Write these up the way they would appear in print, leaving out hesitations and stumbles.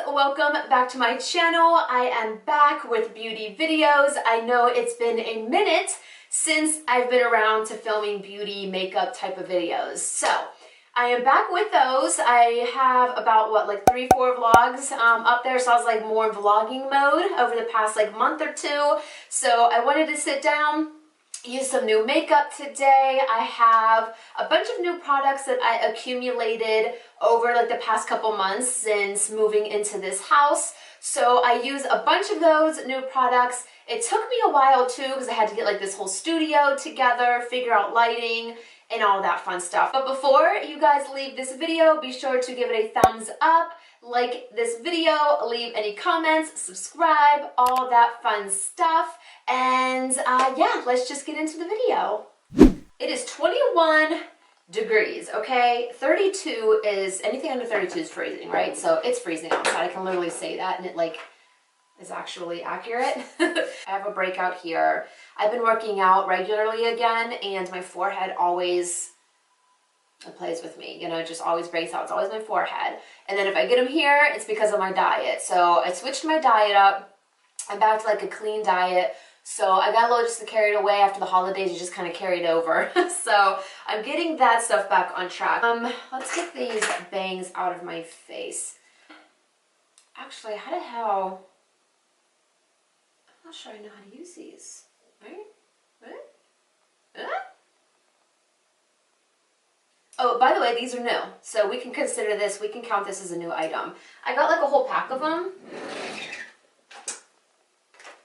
Welcome back to my channel. I am back with beauty videos. I know it's been a minute since I've been around to filming beauty makeup type of videos. So I am back with those. I have about what, like 3-4 vlogs up there, so I was like more in vlogging mode over the past like month or two. So I wanted to sit down, use some new makeup today. I have a bunch of new products that I accumulated over like the past couple months since moving into this house. So I use a bunch of those new products. It took me a while too because I had to get like this whole studio together, figure out lighting and all that fun stuff. But before you guys leave this video, be sure to give it a thumbs up, like this video, leave any comments, subscribe, all that fun stuff. And yeah, let's just get into the video. It is 21 degrees, okay? 32 is, anything under 32 is freezing, right? So it's freezing outside. I can literally say that and it like is actually accurate. I have a breakout here. I've been working out regularly again and my forehead always plays with me, you know, it just always breaks out. It's always my forehead. And then if I get them here, it's because of my diet. So I switched my diet up. I'm back to like a clean diet. So I got a little just carried away after the holidays. It just kind of carried over. So I'm getting that stuff back on track. Let's get these bangs out of my face. Actually, how the hell? I'm not sure I know how to use these. Right? Oh, by the way, these are new. So we can consider this, we can count this as a new item. I got like a whole pack of them.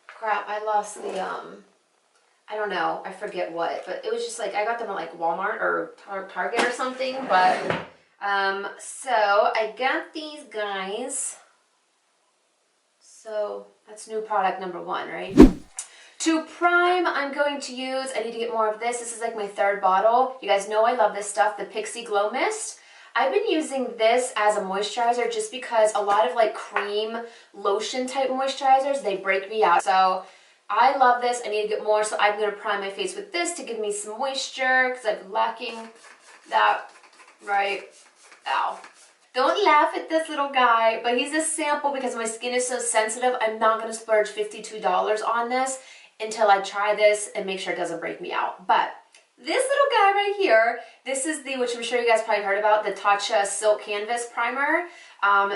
Crap, I lost the, I don't know, I forget what, but it was just like, I got them at like Walmart or Target or something, but, so I got these guys. So that's new product number 1, right? To prime, I'm going to use, I need to get more of this. This is like my 3rd bottle. You guys know I love this stuff, the Pixie Glow Mist. I've been using this as a moisturizer just because a lot of like cream lotion type moisturizers, they break me out. So I love this. I need to get more. So I'm going to prime my face with this to give me some moisture because I've been lacking that, right? Ow. Don't laugh at this little guy, but he's a sample because my skin is so sensitive. I'm not going to splurge $52 on this until I try this and make sure it doesn't break me out. But this little guy right here, this is the, which I'm sure you guys probably heard about, the Tatcha Silk Canvas Primer.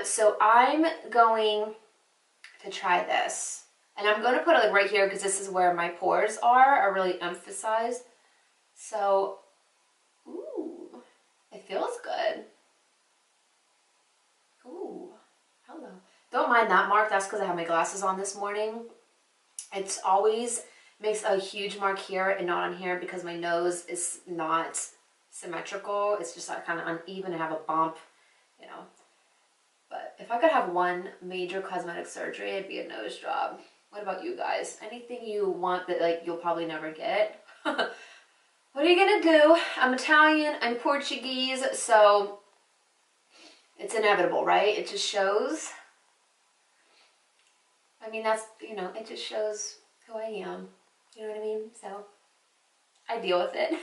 So I'm going to try this. And I'm going to put it like right here because this is where my pores are really emphasized. So, ooh, it feels good. Ooh, hello. Don't mind that mark, that's because I have my glasses on this morning. It's always makes a huge mark here and not on here because my nose is not symmetrical. It's just like kind of uneven. I have a bump, you know. But if I could have one major cosmetic surgery, it'd be a nose job. What about you guys? Anything you want that like you'll probably never get? What are you gonna do? I'm Italian, I'm Portuguese, so it's inevitable, right? It just shows. I mean, that's, you know, it just shows who I am. You know what I mean? So I deal with it.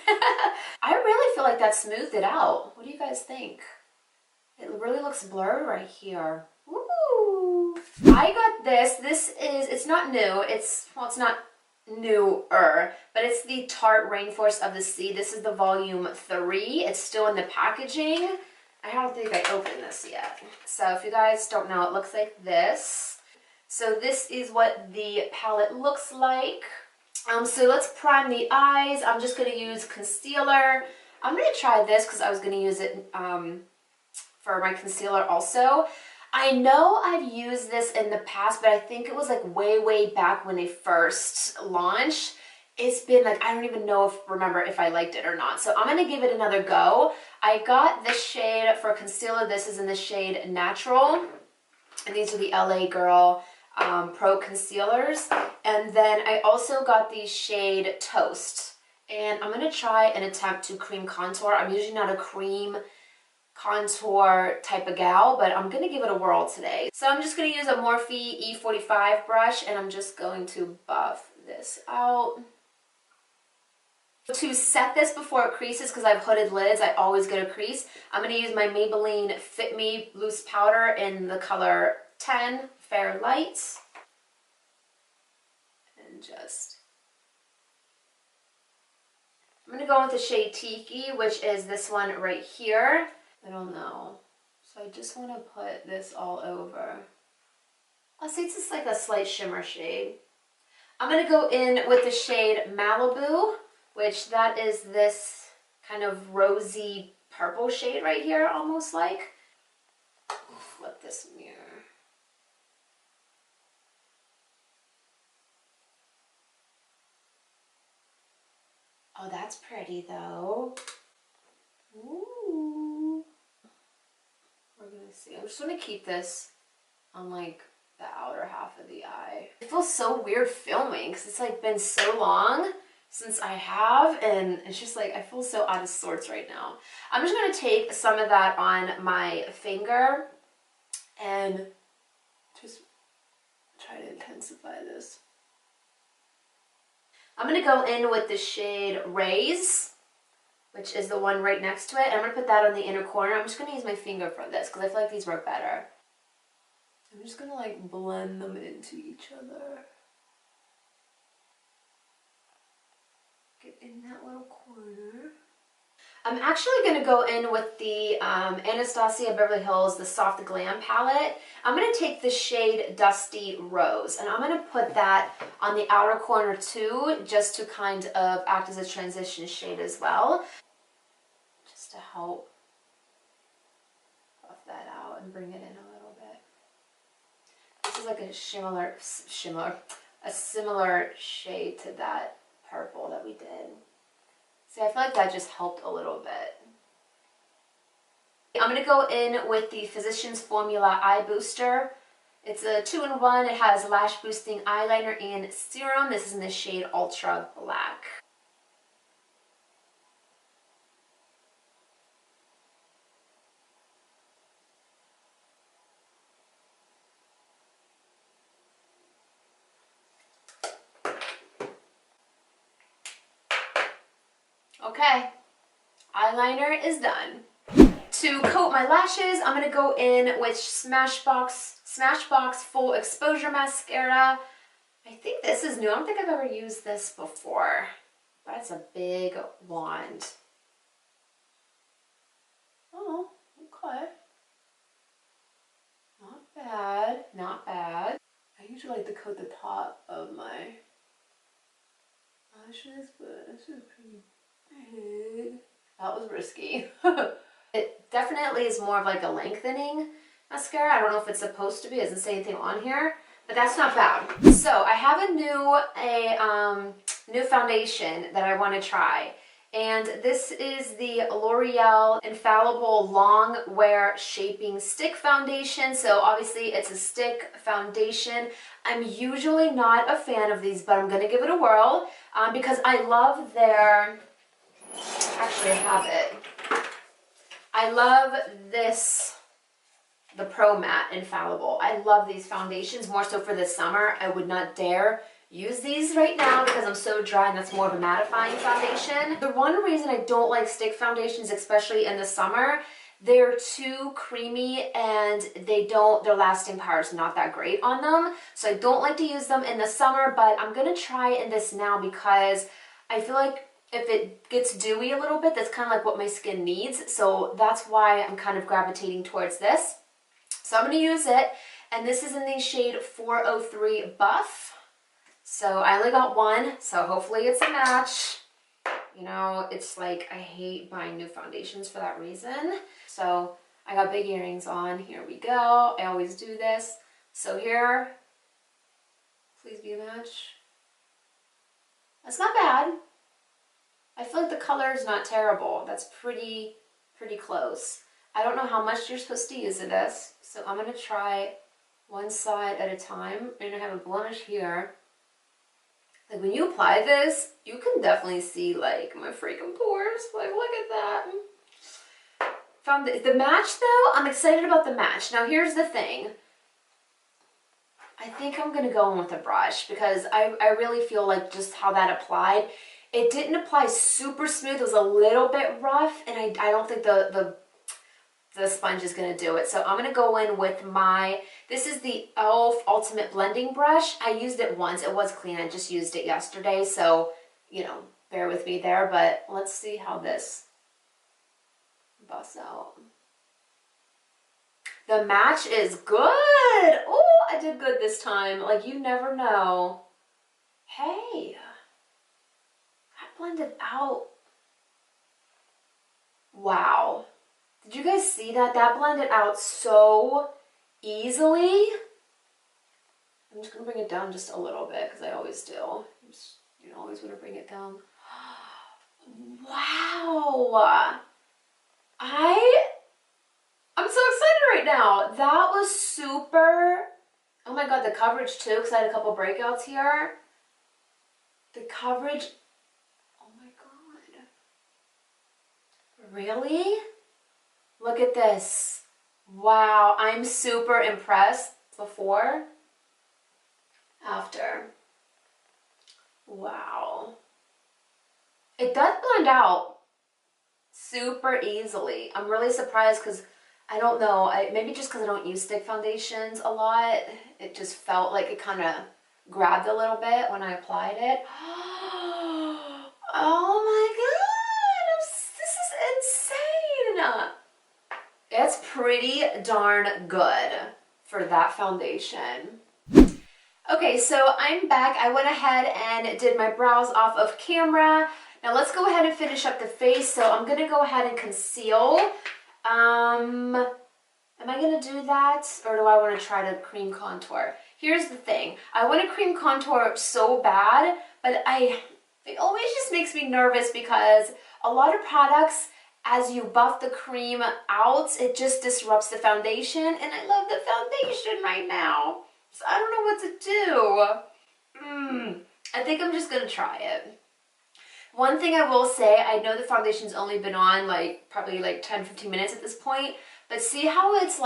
I really feel like that smoothed it out. What do you guys think? It really looks blurred right here. Woo! I got this. This is, it's not new. It's, well, it's not newer, but it's the Tarte Rainforest of the Sea. This is the volume 3. It's still in the packaging. I don't think I opened this yet. So if you guys don't know, it looks like this. So this is what the palette looks like. So let's prime the eyes. I'm just going to use concealer. I'm going to try this because I was going to use it for my concealer also. I know I've used this in the past, but I think it was like way back when they first launched. It's been like, I don't even know remember if I liked it or not. So I'm going to give it another go. I got this shade for concealer. This is in the shade Natural. And these are the LA Girl Pro Concealers. And then I also got the shade Toast. And I'm going to try and attempt to cream contour. I'm usually not a cream contour type of gal, but I'm gonna give it a whirl today. So I'm just gonna use a Morphe E45 brush, and I'm just going to buff this out. To set this before it creases, because I have hooded lids, I always get a crease, I'm going to use my Maybelline Fit Me loose powder in the color 10, Fair Light. And just... I'm going to go with the shade Tiki, which is this one right here. I don't know. So I just want to put this all over. I'll say it's just like a slight shimmer shade. I'm going to go in with the shade Malibu, which that is this kind of rosy purple shade right here, almost like. Flip this mirror. Oh, that's pretty though. Ooh. We're gonna see. I'm just gonna keep this on like the outer half of the eye. It feels so weird filming because it's like been so long since I have, and it's just like I feel so out of sorts right now. I'm just gonna take some of that on my finger and just try to intensify this. I'm going to go in with the shade Raise, which is the one right next to it. And I'm going to put that on the inner corner. I'm just going to use my finger for this because I feel like these work better. I'm just going to like blend them into each other. Get in that little corner. I'm actually going to go in with the Anastasia Beverly Hills, the Soft Glam palette. I'm going to take the shade Dusty Rose, and I'm going to put that on the outer corner too, just to kind of act as a transition shade as well, just to help buff that out and bring it in a little bit. This is like a similar shade to that purple that we did. See, I feel like that just helped a little bit. I'm going to go in with the Physicians Formula Eye Booster. It's a 2-in-1. It has lash boosting eyeliner and serum. This is in the shade Ultra Black. Okay, eyeliner is done. To coat my lashes, I'm going to go in with Smashbox Full Exposure Mascara. I think this is new. I don't think I've ever used this before, but it's a big wand. Oh, okay. Not bad, not bad. I usually like to coat the top of my lashes, but this is pretty big. That was risky. It definitely is more of like a lengthening mascara. I don't know if it's supposed to be. It doesn't say anything on here, but that's not bad. So I have a new foundation that I want to try. And this is the L'Oreal Infallible Long Wear Shaping Stick Foundation. So obviously it's a stick foundation. I'm usually not a fan of these, but I'm going to give it a whirl because I love their... Actually, I have it. I love this, the Pro Matte Infallible. I love these foundations, more so for the summer. I would not dare use these right now because I'm so dry and that's more of a mattifying foundation. The one reason I don't like stick foundations, especially in the summer, they're too creamy and their lasting power is not that great on them. So I don't like to use them in the summer, but I'm going to try in this now because I feel like if it gets dewy a little bit, that's kind of like what my skin needs. So that's why I'm kind of gravitating towards this. So I'm going to use it. And this is in the shade 403 Buff. So I only got one, so hopefully it's a match. You know, it's like I hate buying new foundations for that reason. So I got big earrings on. Here we go. I always do this. So here, please be a match. That's not bad. I feel like the color is not terrible. That's pretty close. I don't know how much you're supposed to use of this, so I'm going to try one side at a time. And I have a blemish here. Like when you apply this, you can definitely see like my freaking pores. Like look at that. Found the match though, I'm excited about the match. Now here's the thing. I think I'm gonna go in with a brush because I really feel like just how that applied. It didn't apply super smooth, it was a little bit rough, and I don't think the sponge is gonna do it. So I'm gonna go in with this is the e.l.f. Ultimate Blending Brush. I used it once, it was clean, I just used it yesterday, so, you know, bear with me there, but let's see how this busts out. The match is good. Oh, I did good this time. Like, you never know. Hey, that blended out. Wow. Did you guys see that? That blended out so easily. I'm just going to bring it down just a little bit because I always do. You always want to bring it down. Wow. I'm so excited right now. That was super. Oh my god, the coverage too, because I had a couple breakouts here. The coverage. Oh my god. Really? Look at this. Wow, I'm super impressed. Before, after. Wow. It does blend out super easily. I'm really surprised because I don't know, maybe just because I don't use stick foundations a lot, it just felt like it kind of grabbed a little bit when I applied it. Oh my god, this is insane. It's pretty darn good for that foundation. Okay, so I'm back. I went ahead and did my brows off of camera. Now let's go ahead and finish up the face. So I'm gonna go ahead and conceal. Am I gonna do that, or do I want to try to cream contour? Here's the thing. I want to cream contour so bad, but it always just makes me nervous because a lot of products, as you buff the cream out, it just disrupts the foundation, and I love the foundation right now. So I don't know what to do. I think I'm just gonna try it. One thing I will say, I know the foundation's only been on probably 10-15 minutes at this point, but see how it's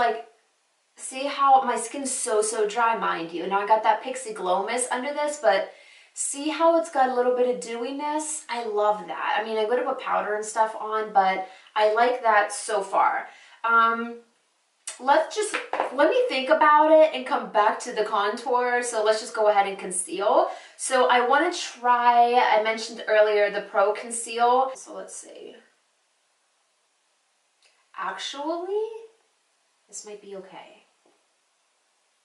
see how my skin's so dry, mind you. Now I got that Pixie Glow Mist under this, but see how it's got a little bit of dewiness? I love that. I mean, I'm gonna put powder and stuff on, but I like that so far. Let me think about it and come back to the contour. So let's just go ahead and conceal. So I want to try, I mentioned earlier, the Pro Conceal. So let's see. Actually, this might be okay.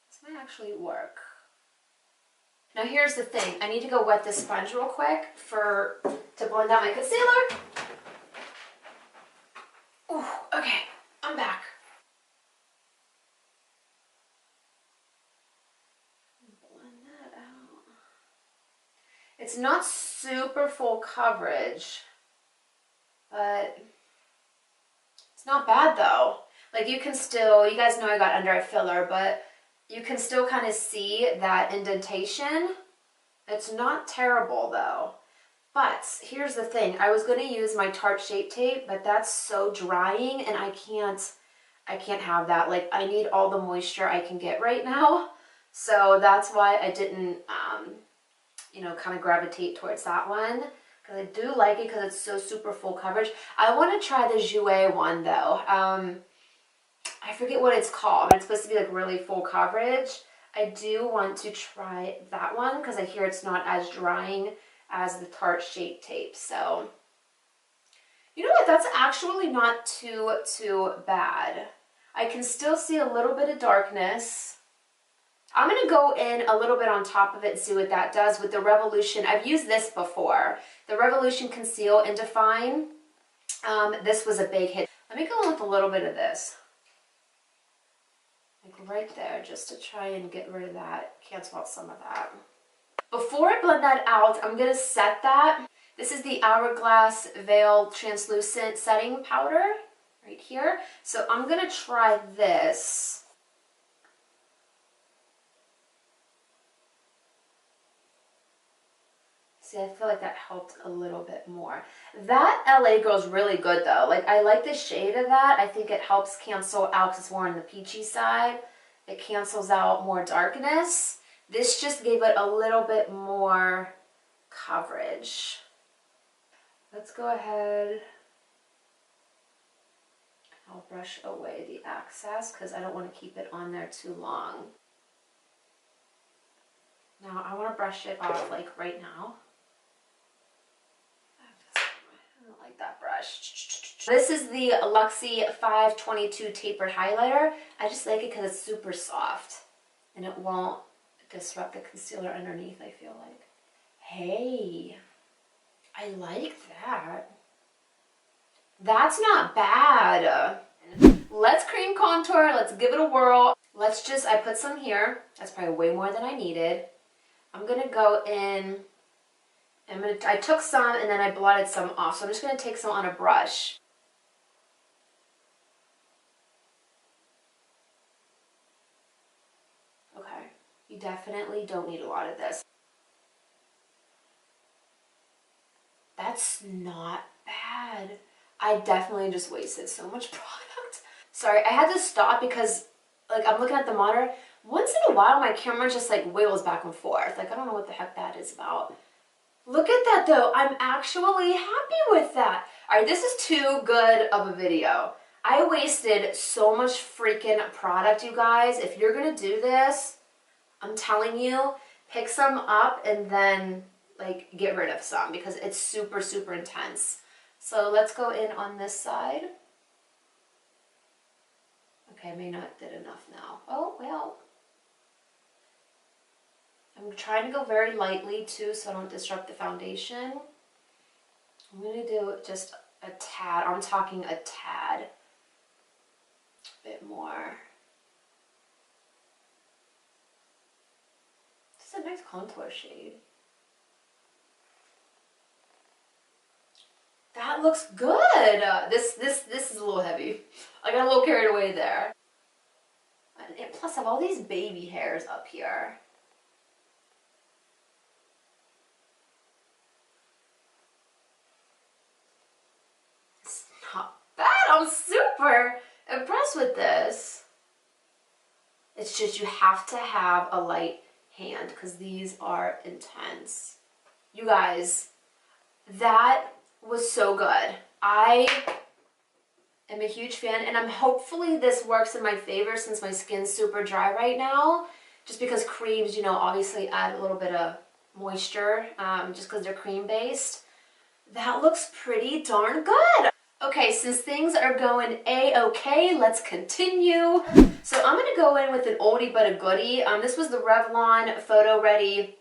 This might actually work. Now here's the thing. I need to go wet this sponge real quick to blend out my concealer. Ooh, okay, I'm back. It's not super full coverage, but it's not bad though. Like you can still, you guys know I got under eye filler, but you can still kind of see that indentation. It's not terrible though. But here's the thing, I was gonna use my Tarte Shape Tape, but that's so drying and I can't have that. Like I need all the moisture I can get right now. So that's why I didn't, kind of gravitate towards that one, because I do like it because it's so super full coverage. I want to try the Jouer one though. I forget what it's called, but it's supposed to be like really full coverage. I do want to try that one because I hear it's not as drying as the Tarte Shape Tape. So, you know what? That's actually not too bad. I can still see a little bit of darkness. I'm going to go in a little bit on top of it and see what that does with the Revolution. I've used this before. The Revolution Conceal and Define. This was a big hit. Let me go in with a little bit of this. Like right there, just to try and get rid of that, cancel out some of that. Before I blend that out, I'm going to set that. This is the Hourglass Veil Translucent Setting Powder right here. So I'm going to try this. See, I feel like that helped a little bit more. That LA Girl's really good though. Like, I like the shade of that. I think it helps cancel out, because it's more on the peachy side. It cancels out more darkness. This just gave it a little bit more coverage. Let's go ahead. I'll brush away the excess because I don't want to keep it on there too long. Now I want to brush it off like right now. I don't like that brush. This is the Luxie 522 tapered highlighter. I just like it because it's super soft and it won't disrupt the concealer underneath, I feel like. Hey, I like that. That's not bad. Let's cream contour. Let's give it a whirl. Let's just, I put some here. That's probably way more than I needed. I'm going to go in. I took some and then I blotted some off. So I'm just going to take some on a brush. Okay. You definitely don't need a lot of this. That's not bad. I definitely just wasted so much product. Sorry, I had to stop because like I'm looking at the monitor. Once in a while my camera just like wiggles back and forth. Like I don't know what the heck that is about. Look at that though. I'm actually happy with that. All right, this is too good of a video. I wasted so much freaking product, you guys. If you're gonna do this, I'm telling you, pick some up and then like get rid of some because it's super, super intense. So let's go in on this side. Okay, I may not did enough now. Oh, well. I'm trying to go very lightly too so I don't disrupt the foundation. I'm going to do just a tad. I'm talking a tad. A bit more. This is a nice contour shade. That looks good. This is a little heavy. I got a little carried away there. And plus I have all these baby hairs up here. It's not bad. I'm super impressed with this. It's just you have to have a light hand because these are intense. You guys, that was so good. I am a huge fan and hopefully this works in my favor since my skin's super dry right now. Just because creams, you know, obviously add a little bit of moisture just because they're cream based. That looks pretty darn good. Okay, since things are going a-okay, let's continue. So I'm gonna go in with an oldie but a goodie. This was the Revlon Photo Ready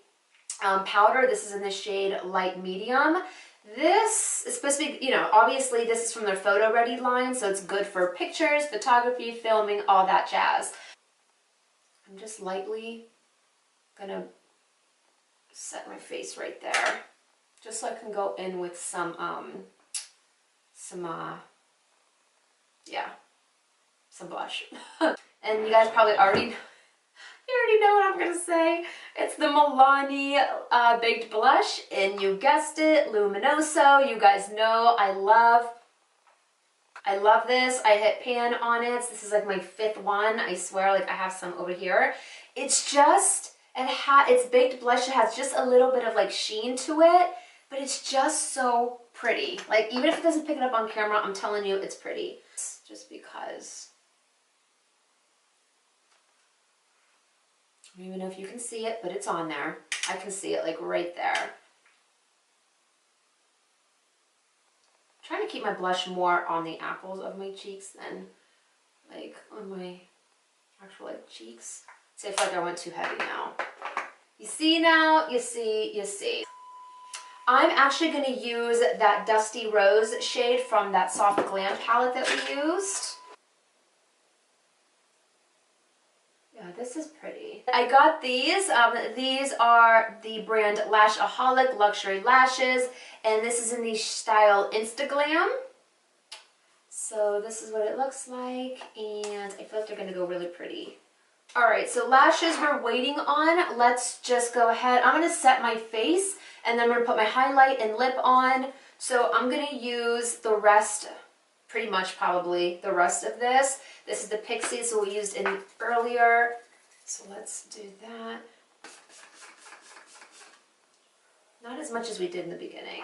powder. This is in the shade light medium. This is supposed to be, you know, obviously this is from their Photo Ready line, so it's good for pictures, photography, filming, all that jazz. I'm just lightly gonna set my face right there, just so I can go in with some blush. And you guys probably already know what I'm gonna say. It's the Milani Baked Blush, and you guessed it, Luminoso. You guys know I love this. I hit pan on it. This is like my 5th one. I swear, like I have some over here. It's just, it's baked blush. It has just a little bit of like sheen to it, but it's just so pretty. Like even if it doesn't pick it up on camera, I'm telling you, it's pretty. Just because. I don't even know if you can see it, but it's on there. I can see it like right there. I'm trying to keep my blush more on the apples of my cheeks than like on my actual like cheeks. See, I feel like I went too heavy now. You see now, you see. I'm actually going to use that Dusty Rose shade from that Soft Glam palette that we used. Yeah, this is pretty. I got these. These are the brand Lashaholic Luxury Lashes, and this is in the style Instaglam. So this is what it looks like, and I feel like they're going to go really pretty. All right, so lashes we're waiting on. Let's just go ahead. I'm going to set my face, And then I'm gonna put my highlight and lip on. So I'm gonna use the rest, pretty much probably the rest of this. This is the Pixie, so we used it earlier. So let's do that. Not as much as we did in the beginning.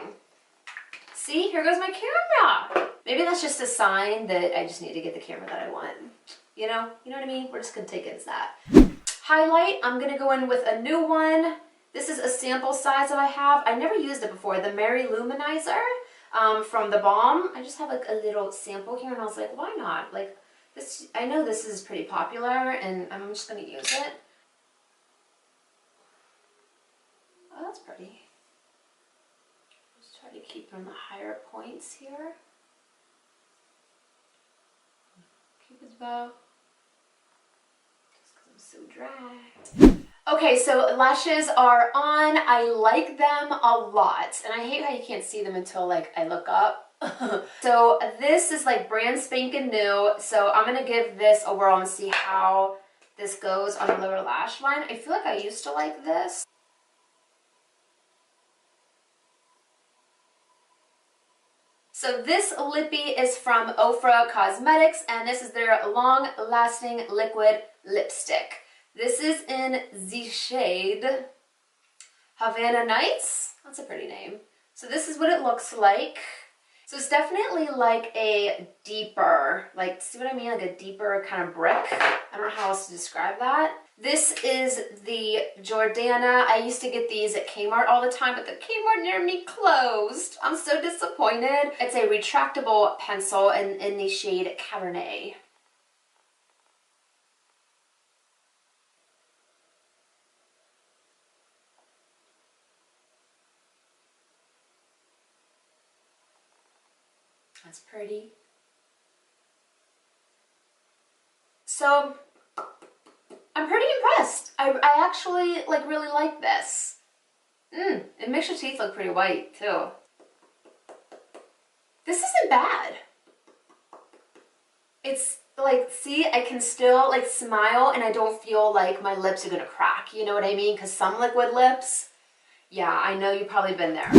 See, here goes my camera. Maybe that's just a sign that I just need to get the camera that I want. You know what I mean? We're just gonna take it as that. Highlight, I'm gonna go in with a new one. This is a sample size that I have. I never used it before, the Mary Luminizer from The Balm. I just have like a little sample here and I was like, why not? Like this, I know this is pretty popular and I'm just gonna use it. Oh, that's pretty. Just try to keep on the higher points here. Cupid's bow. Just because I'm so dry. Okay, so lashes are on. I like them a lot. And I hate how you can't see them until like I look up. So this is like brand spanking new. So I'm going to give this a whirl and see how this goes on the lower lash line. I feel like I used to like this. So this lippy is from Ofra Cosmetics and this is their long lasting liquid lipstick. This is in the shade Havana Nights. That's a pretty name. So this is what it looks like. So it's definitely like a deeper, like, see what I mean? Like a deeper kind of brick. I don't know how else to describe that. This is the Jordana. I used to get these at Kmart all the time, but the Kmart near me closed. I'm so disappointed. It's a retractable pencil in the shade Cabernet. That's pretty. So I'm pretty impressed. I actually like really like this. It makes your teeth look pretty white too. This isn't bad. It's like, see, I can still like smile and I don't feel like my lips are gonna crack. You know what I mean? Because some liquid lips, yeah, I know you've probably been there.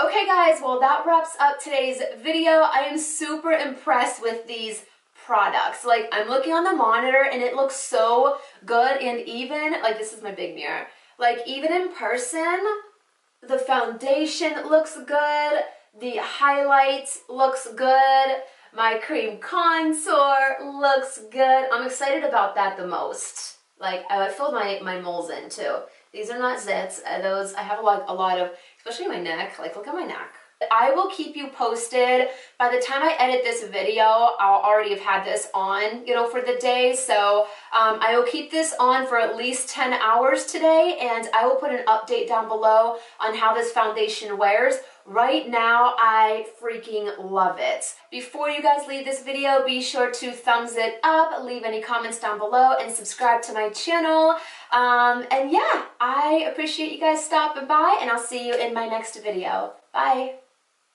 Okay guys, well that wraps up today's video. I am super impressed with these products. Like I'm looking on the monitor and it looks so good, and even, like this is my big mirror, like even in person, the foundation looks good, the highlight looks good, my cream contour looks good. I'm excited about that the most. Like I filled my moles in too. These are not zits. Those, I have like a lot of, especially my neck. Like look at my neck. I will keep you posted. By the time I edit this video, I'll already have had this on, you know, for the day. So I will keep this on for at least 10 hours today, and I will put an update down below on how this foundation wears. Right now, I freaking love it. Before you guys leave this video, be sure to thumbs it up, leave any comments down below, and subscribe to my channel. And yeah, I appreciate you guys stopping by, and I'll see you in my next video. Bye.